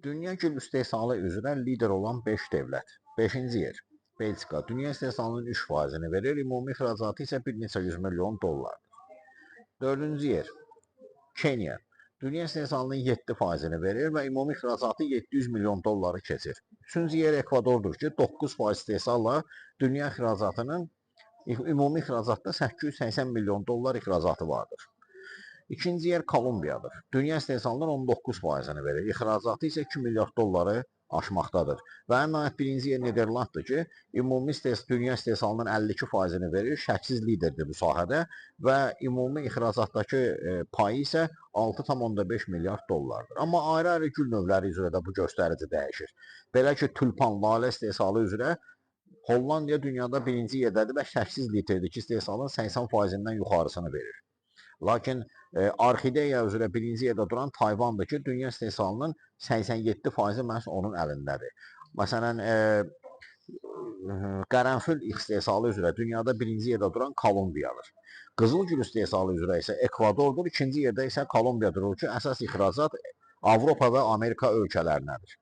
Dünya gül istehsalı üzrə lider olan 5 dövlət. 5-ci yer Belçika. Dünya istehsalının 3%-ni verir, ümumi ixracatı isə bir neçə 100 milyon dollardır. 4-cü yer Kenya. Dünya istehsalının 7%-ni verir və ümumi ixracatı 700 milyon dolları keçir. 3-cü yer Ekvadordur ki, 9% istehsalla dünya ixracatının ümumi ixracatda 880 milyon dollar ixracatı vardır. İkinci yer Kolumbiyadır. Dünya istehsalının 19%-ni verir. İxracatı isə 2 milyard dolları aşmaqdadır. Və ən nəhayət birinci yer Niderlanddır ki, ümumi dünya istehsalının 52%-ni verir. Şəksiz liderdir bu sahədə və ümumi ixracatdakı payı isə 6,5 milyard dollardır. Amma ayrı-ayrı gül növləri üzrə də bu göstərici dəyişir. Belə ki, tulpan, lalə istehsalı üzrə Hollandiya dünyada birinci yerdədir və şəksiz liderdir ki, istehsalın 80%-dən yuxarısını verir. Lakin orxideya üzrə birinci yerdə duran Tayvandır ki, dünya istehsalının 87%-i məhz onun əlindədir. Məsələn, qərənfil istehsalı üzrə dünyada birinci yerdə duran Kolumbiyadır. Qızıl gül istehsalı üzrə isə Ekvadordur, ikinci yerdə isə Kolumbiyadır ki, əsas ixracat Avropa və Amerika ölkələrinədir.